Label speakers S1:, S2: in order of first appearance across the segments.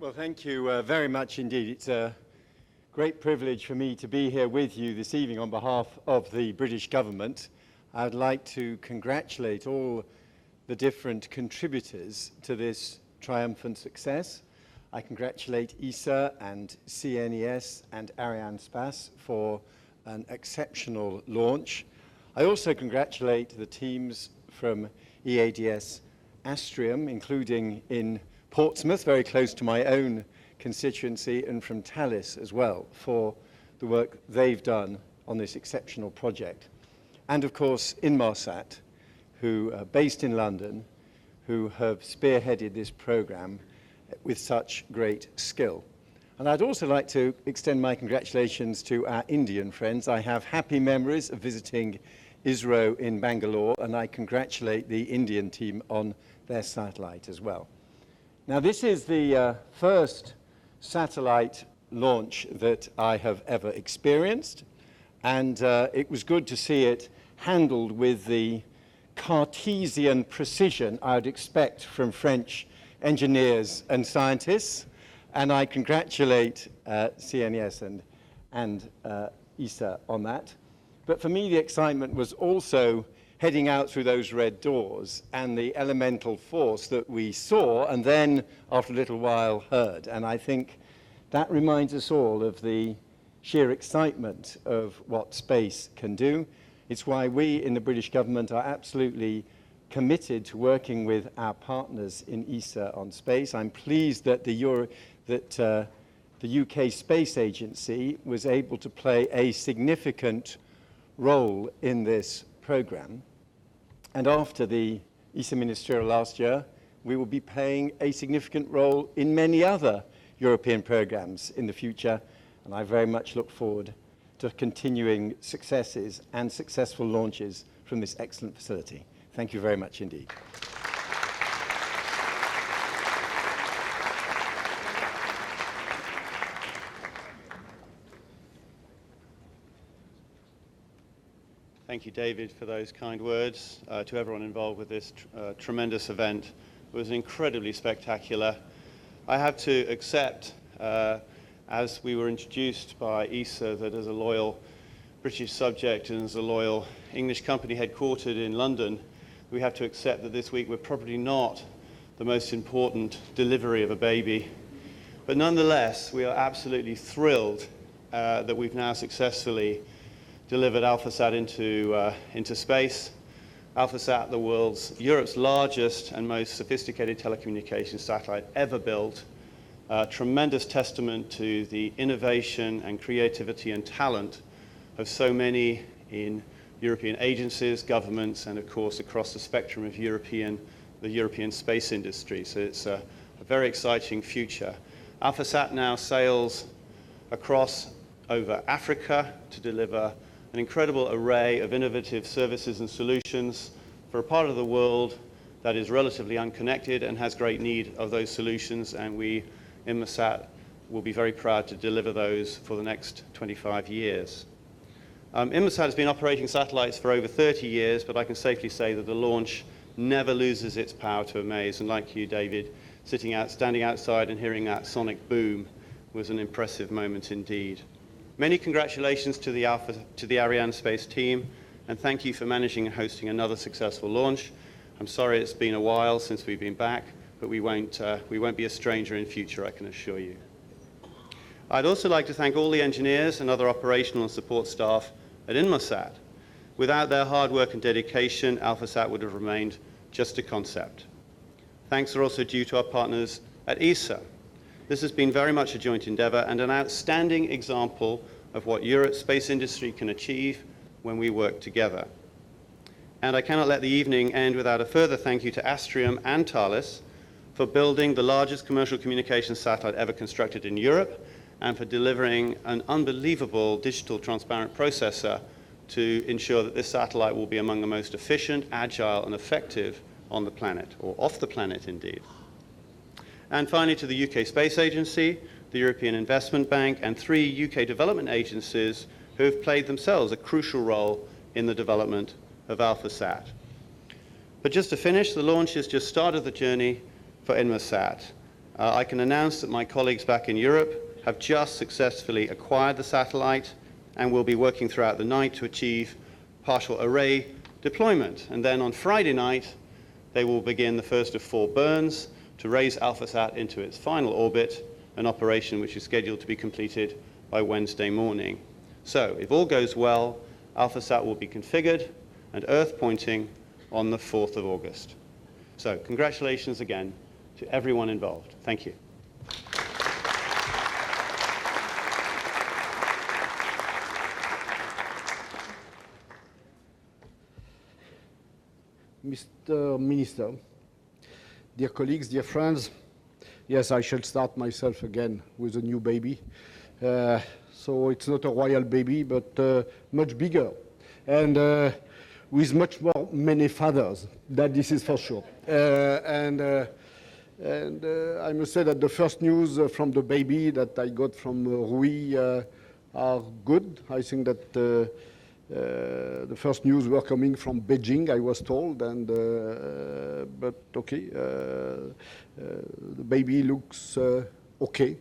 S1: Well, thank you very much indeed. It's a great privilege for me to be here with you this evening on behalf of the British government. I'd like to congratulate all the different contributors to this triumphant success. I congratulate ESA and CNES and Arianespace for an exceptional launch. I also congratulate the teams from EADS Astrium, including in Portsmouth, very close to my own constituency, and from Thales as well, for the work they've done on this exceptional project. And of course, Inmarsat, who are based in London, who have spearheaded this program with such great skill. And I'd also like to extend my congratulations to our Indian friends. I have happy memories of visiting ISRO in Bangalore, and I congratulate the Indian team on their satellite as well. Now, this is the first satellite launch that I have ever experienced, and it was good to see it handled with the Cartesian precision I would expect from French engineers and scientists, and I congratulate CNES and ESA on that. But for me, the excitement was also heading out through those red doors and the elemental force that we saw and then, after a little while, heard. And I think that reminds us all of the sheer excitement of what space can do. It's why we in the British government are absolutely committed to working with our partners in ESA on space. I'm pleased that the UK Space Agency was able to play a significant role in this program. And after the ESA ministerial last year, we will be playing a significant role in many other European programs in the future. And I very much look forward to continuing successes and successful launches from this excellent facility. Thank you very much indeed.
S2: Thank you, David, for those kind words. To everyone involved with this tremendous event, it was incredibly spectacular. I have to accept, as we were introduced by ESA, that as a loyal British subject and as a loyal English company headquartered in London, we have to accept that this week we're probably not the most important delivery of a baby. But nonetheless, we are absolutely thrilled that we've now successfully delivered Alphasat into space. Alphasat, Europe's largest and most sophisticated telecommunications satellite ever built. Tremendous testament to the innovation and creativity and talent of so many in European agencies, governments, and of course across the spectrum of the European space industry. So it's a very exciting future. Alphasat now sails across over Africa to deliver an incredible array of innovative services and solutions for a part of the world that is relatively unconnected and has great need of those solutions, and we, Inmarsat, will be very proud to deliver those for the next 25 years. Inmarsat has been operating satellites for over 30 years, but I can safely say that the launch never loses its power to amaze, and like you, David, standing outside and hearing that sonic boom was an impressive moment indeed. Many congratulations to the Arianespace team, and thank you for managing and hosting another successful launch. I'm sorry it's been a while since we've been back, but we won't be a stranger in future, I can assure you. I'd also like to thank all the engineers and other operational and support staff at Inmarsat. Without their hard work and dedication, Alphasat would have remained just a concept. Thanks are also due to our partners at ESA. This has been very much a joint endeavor and an outstanding example of what Europe's space industry can achieve when we work together. And I cannot let the evening end without a further thank you to Astrium and Thales for building the largest commercial communications satellite ever constructed in Europe and for delivering an unbelievable digital transparent processor to ensure that this satellite will be among the most efficient, agile, and effective on the planet, or off the planet indeed. And finally, to the UK Space Agency, the European Investment Bank, and 3 UK development agencies who have played themselves a crucial role in the development of Alphasat. But just to finish, the launch has just started the journey for Inmarsat. I can announce that my colleagues back in Europe have just successfully acquired the satellite and will be working throughout the night to achieve partial array deployment. And then on Friday night, they will begin the first of 4 burns to raise Alphasat into its final orbit, an operation which is scheduled to be completed by Wednesday morning. So, if all goes well, Alphasat will be configured and Earth pointing on the 4th of August. So, congratulations again to everyone involved. Thank you.
S3: Mr. Minister, dear colleagues, dear friends, yes, I shall start myself again with a new baby. So it's not a royal baby, but much bigger, and with much more many fathers. That this is for sure. And I must say that the first news from the baby that I got from Rui are good. I think that the first news were coming from Beijing, I was told, and but okay, the baby looks okay.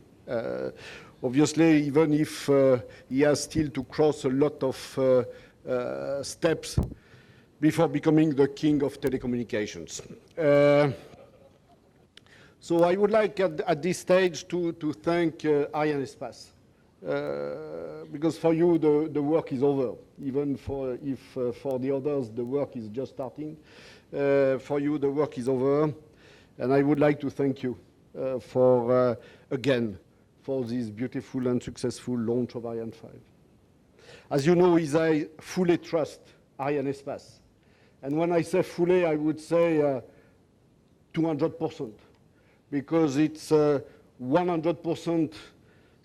S3: Obviously, even if he has still to cross a lot of steps before becoming the king of telecommunications. So I would like at this stage to thank Arianespace. Because for you the work is over, even for the others the work is just starting. For you the work is over, and I would like to thank you for again for this beautiful and successful launch of Ariane 5. As you know, I fully trust Arianespace, and when I say fully, I would say 200%, because it's 100%.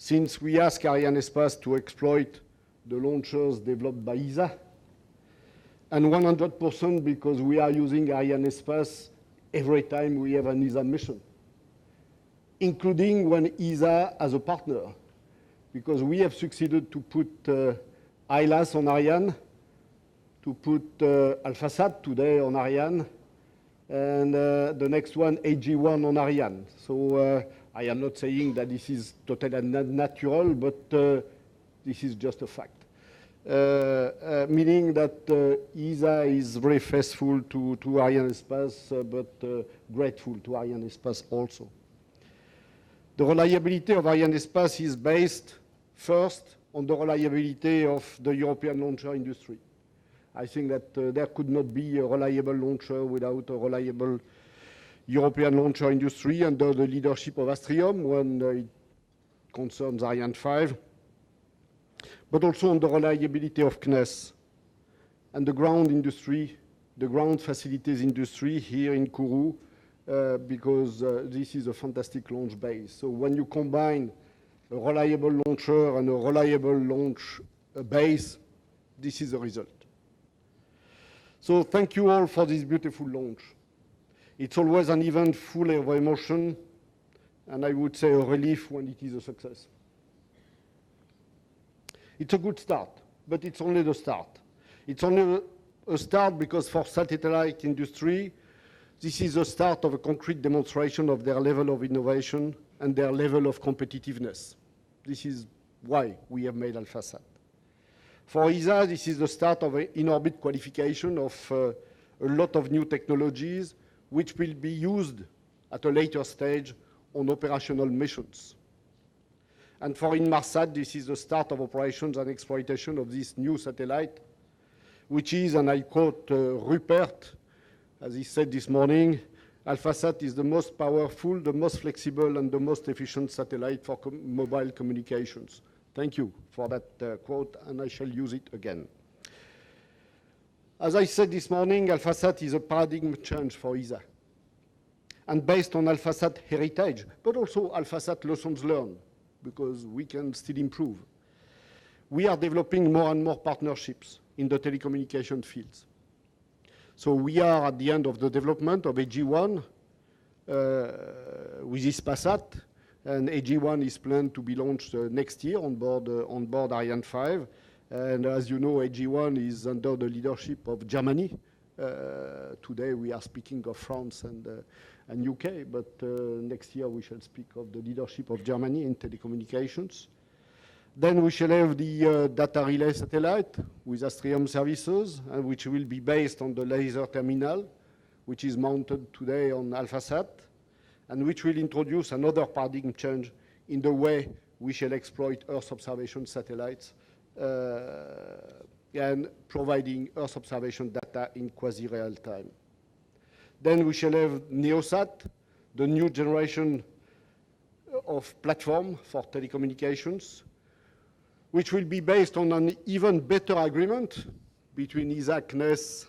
S3: Since we ask Arianespace to exploit the launchers developed by ESA, and 100% because we are using Arianespace every time we have an ESA mission, including when ESA as a partner, because we have succeeded to put ILAS on Ariane, to put Alphasat today on Ariane, and the next one, AG1 on Ariane. So I am not saying that this is totally natural, but this is just a fact. Meaning that ESA is very faithful to Arianespace, but grateful to Arianespace also. The reliability of Arianespace is based first on the reliability of the European launcher industry. I think that there could not be a reliable launcher without a reliable European launcher industry under the leadership of Astrium when it concerns Ariane 5, but also on the reliability of CNES and the ground industry, the ground facilities industry here in Kourou, because this is a fantastic launch base. So when you combine a reliable launcher and a reliable launch base, this is the result. So thank you all for this beautiful launch. It's always an event full of emotion, and I would say a relief when it is a success. It's a good start, but it's only the start. It's only a start because for satellite industry, this is the start of a concrete demonstration of their level of innovation and their level of competitiveness. This is why we have made Alphasat. For ESA, this is the start of an in-orbit qualification of a lot of new technologies which will be used at a later stage on operational missions. And for Inmarsat, this is the start of operations and exploitation of this new satellite, which is, and I quote Rupert, as he said this morning, Alphasat is the most powerful, the most flexible, and the most efficient satellite for mobile communications. Thank you for that quote, and I shall use it again. As I said this morning, Alphasat is a paradigm change for ESA. And based on Alphasat heritage, but also Alphasat lessons learned, because we can still improve. We are developing more and more partnerships in the telecommunication fields. So we are at the end of the development of AG1 with Hispasat, and AG1 is planned to be launched next year on board Ariane 5. And as you know, AG1 is under the leadership of Germany, Today we are speaking of France and UK, but next year we shall speak of the leadership of Germany in telecommunications. Then we shall have the data relay satellite with Astrium services, which will be based on the laser terminal, which is mounted today on Alphasat, and which will introduce another paradigm change in the way we shall exploit Earth observation satellites and providing Earth observation data in quasi-real time. Then we shall have NeoSat, the new generation of platform for telecommunications, which will be based on an even better agreement between ESA, CNES,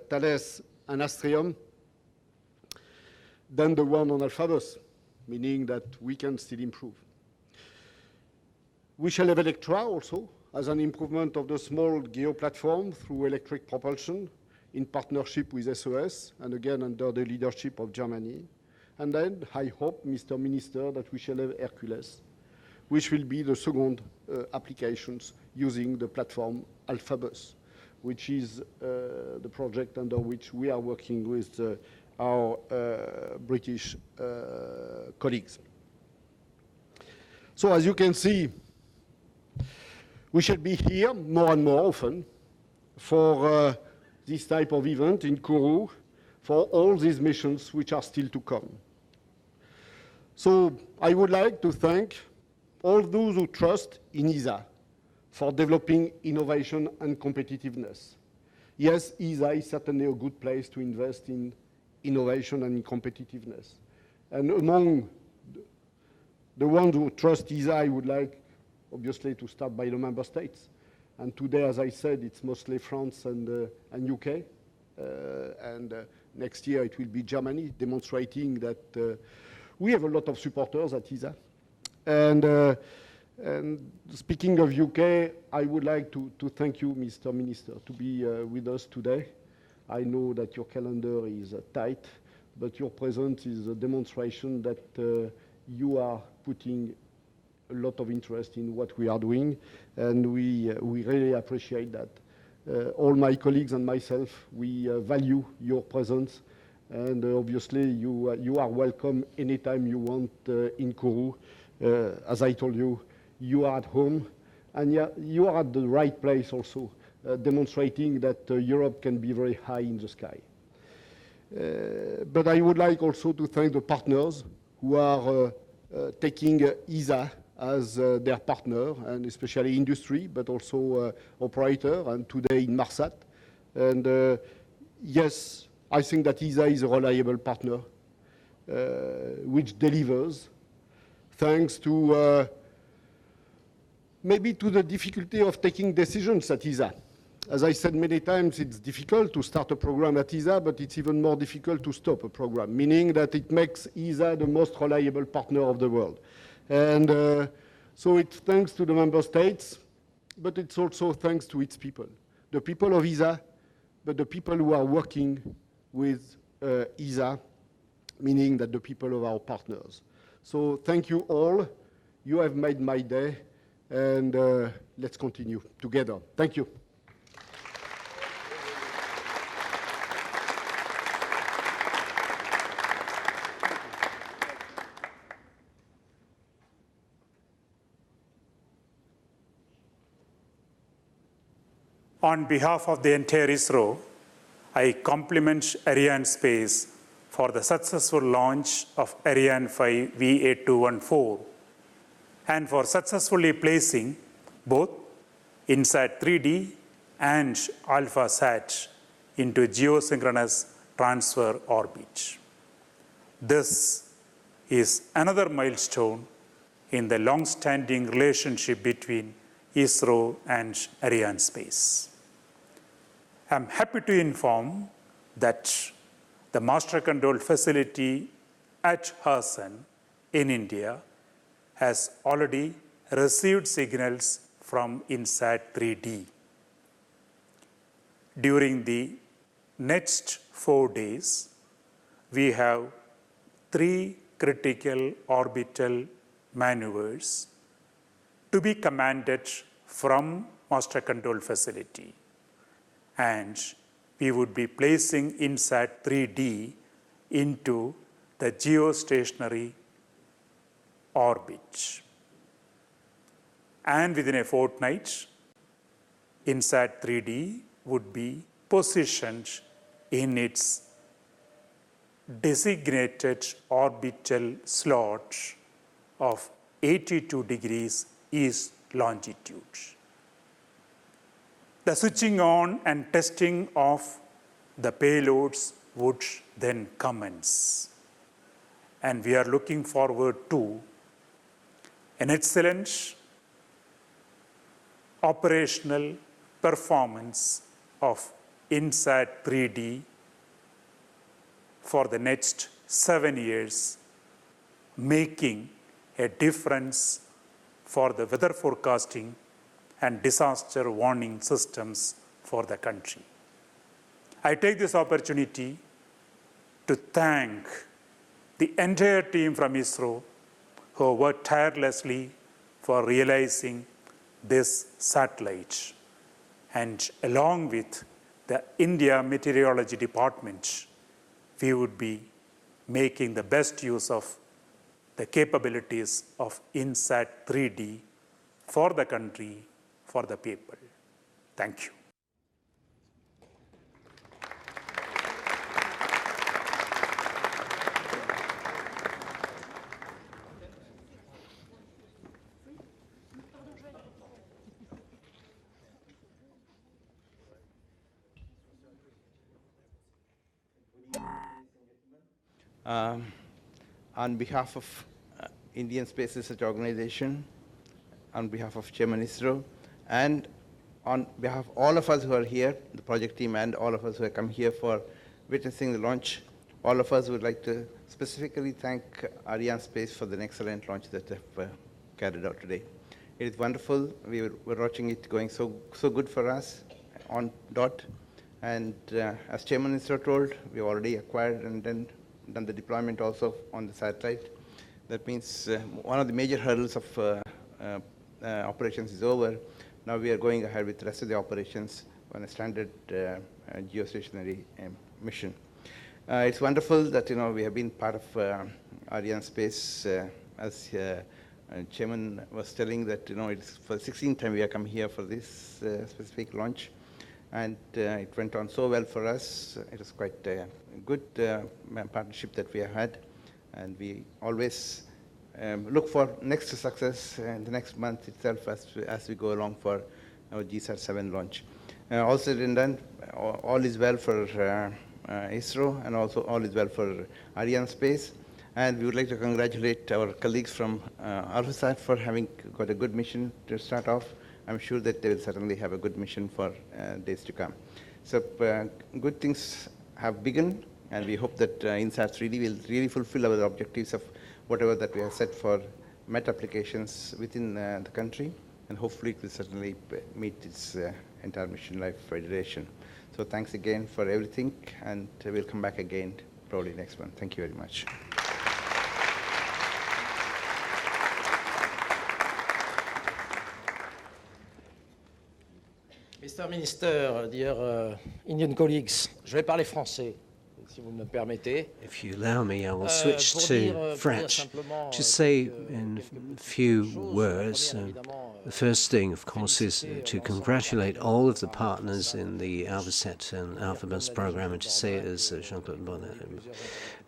S3: Thales, and Astrium than the one on Alphabus, meaning that we can still improve. We shall have Electra also as an improvement of the small GEO platform through electric propulsion in partnership with SOS, and again under the leadership of Germany. And then I hope, Mr. Minister, that we shall have Hercules, which will be the second applications using the platform Alphabus, which is the project under which we are working with our British colleagues. So as you can see, we shall be here more and more often for this type of event in Kourou for all these missions which are still to come. So I would like to thank all those who trust in ESA for developing innovation and competitiveness. Yes, ESA is certainly a good place to invest in innovation and in competitiveness. And among the ones who trust ESA, I would like, obviously, to start by the member states. And today, as I said, it's mostly France and UK. Next year, it will be Germany, demonstrating that we have a lot of supporters at ESA. And speaking of UK, I would like to thank you, Mr. Minister, to be with us today. I know that your calendar is tight, but your presence is a demonstration that you are putting a lot of interest in what we are doing, and we really appreciate that. All my colleagues and myself, we value your presence, and obviously you are welcome anytime you want in Kourou. As I told you, you are at home, and you are at the right place also, demonstrating that Europe can be very high in the sky. But I would like also to thank the partners who are taking ESA as their partner, and especially industry, but also operator, and today Inmarsat. And yes, I think that ESA is a reliable partner, which delivers, thanks to maybe to the difficulty of taking decisions at ESA. As I said many times, it's difficult to start a program at ESA, but it's even more difficult to stop a program, meaning that it makes ESA the most reliable partner of the world. And so it's thanks to the member states, but it's also thanks to its people. The people of ESA, but the people who are working with ESA, meaning that the people of our partners. So thank you all. You have made my day, and let's continue together. Thank you.
S4: On behalf of the entire ISRO, I compliment Arianespace for the successful launch of Ariane 5 VA214 and for successfully placing both INSAT 3D and Alphasat into geosynchronous transfer orbit. This is another milestone in the long-standing relationship between ISRO and Arianespace. I'm happy to inform that the master control facility at Hassan in India has already received signals from INSAT 3D. During the next 4 days, we have 3 critical orbital maneuvers to be commanded from master control facility. And we would be placing INSAT 3D into the geostationary orbit. And within a fortnight, INSAT 3D would be positioned in its designated orbital slot of 82 degrees east longitude. The switching on and testing of the payloads would then commence. And we are looking forward to an excellent operational performance of INSAT 3D for the next 7 years, making a difference for the weather forecasting and disaster warning systems for the country. I take this opportunity to thank the entire team from ISRO who worked tirelessly for realizing this satellite. And along with the India Meteorology Department, we would be making the best use of the capabilities of INSAT 3D for the country, for the people. Thank you.
S5: On behalf of Indian Space Research Organization, on behalf of Chairman ISRO, and on behalf of all of us who are here, the project team and all of us who have come here for witnessing the launch, all of us would like to specifically thank Arianespace for the excellent launch that they have carried out today. It is wonderful. We were watching it going so good for us on dot. And as Chairman ISRO told, we already acquired and then done the deployment also on the satellite. That means one of the major hurdles of operations is over. Now we are going ahead with the rest of the operations on a standard geostationary mission. It's wonderful that we have been part of Arianespace, as Chairman was telling that it's for the 16th time we have come here for this specific launch. And it went on so well for us. It was quite a good partnership that we have had. And we always look for next success in the next month itself as we go along for our GSAT-7 launch. All said and done, all is well for ISRO, and also all is well for Arianespace. And we would like to congratulate our colleagues from Alphasat for having got a good mission to start off. I'm sure that they will certainly have a good mission for days to come. So good things have begun, and we hope that INSAT 3D will really fulfill our objectives of whatever that we have set for MET applications within the country, and hopefully it will certainly meet its entire mission life duration. So thanks again for everything, and we'll come back again probably next month. Thank you very much.
S6: Mr. Minister, dear Indian colleagues, je vais parler français, si vous me permettez.
S7: If you allow me, I will switch to French to say in a few words. The first thing, of course, is to congratulate all of the partners in the Alphasat and Alphasat program, and to say, as Jean-Claude Bonnet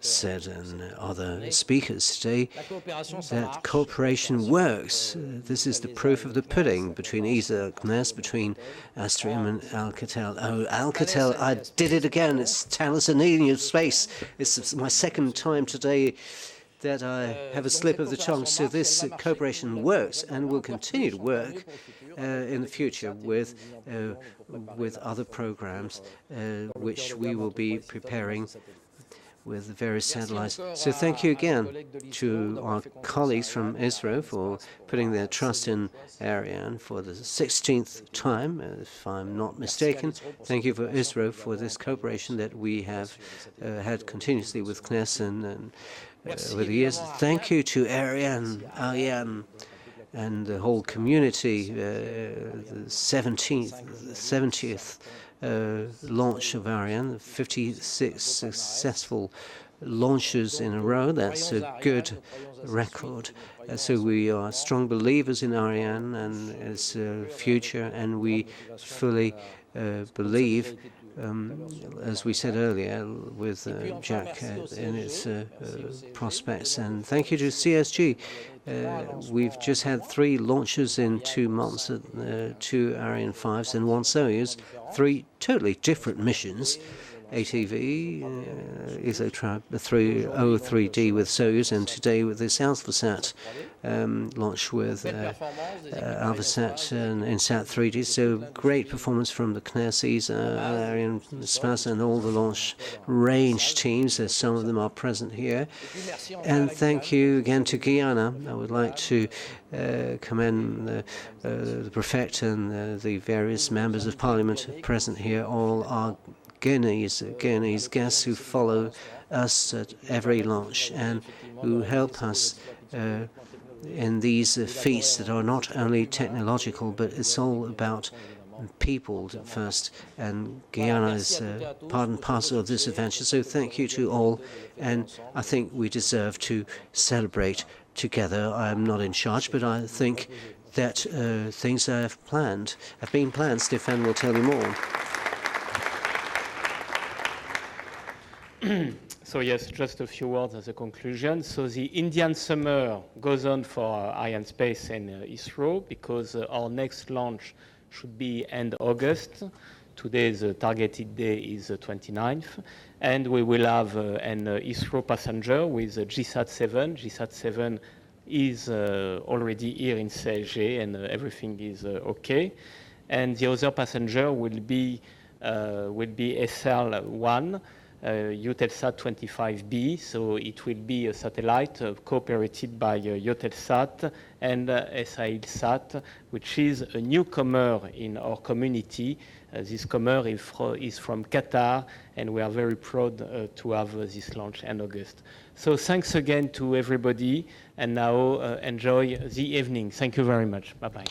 S7: said and other speakers today, that cooperation works. This is the proof of the pudding between ESA, CNES, between Astrium and Alcatel. Oh, Alcatel, I did it again. It's Thales Space. It's my second time today that I have a slip of the tongue. So this cooperation works and will continue to work in the future with other programs which we will be preparing with the various satellites. So thank you again to our colleagues from ISRO for putting their trust in Ariane for the 16th time, if I'm not mistaken. Thank you for ISRO for this cooperation that we have had continuously with CNES and over the years. Thank you to Ariane, and the whole community, the 70th launch of Ariane, 56 successful launches in a row. That's a good record. So we are strong believers in Ariane and its future, and we fully believe, as we said earlier, with Jack in its prospects. And thank you to CSG. We've just had 3 launches in 2 months, 2 Ariane 5s and 1 Soyuz, 3 totally different missions. ATV, ISRO 3D with Soyuz, and today with this Alphasat launch with Alphasat and Insat 3D. So great performance from the CNERCs, Arianespace, and all the launch range teams. Some of them are present here. And thank you again to Guyana. I would like to commend the Prefect and the various members of Parliament present here. All are Guyanese guests who follow us at every launch and who help us in these feats that are not only technological, but it's all about people first. And Guyana is part and parcel of this adventure. So thank you to all. And I think we deserve to celebrate together. I'm not in charge, but I think that things have been planned. Stéphane will tell you more.
S8: So yes, just a few words as a conclusion. So the Indian summer goes on for Arianespace and ISRO, because our next launch should be end August. Today's targeted day is the 29th. And we will have an ISRO passenger with GSAT-7. GSAT-7 is already here in CSG, and everything is okay. And the other passenger will be SL-1. Eutelsat 25B, so it will be a satellite cooperated by Eutelsat and SAILSat, which is a newcomer in our community. This comer is from Qatar, and we are very proud to have this launch in August. So thanks again to everybody, and now enjoy the evening. Thank you very much. Bye-bye.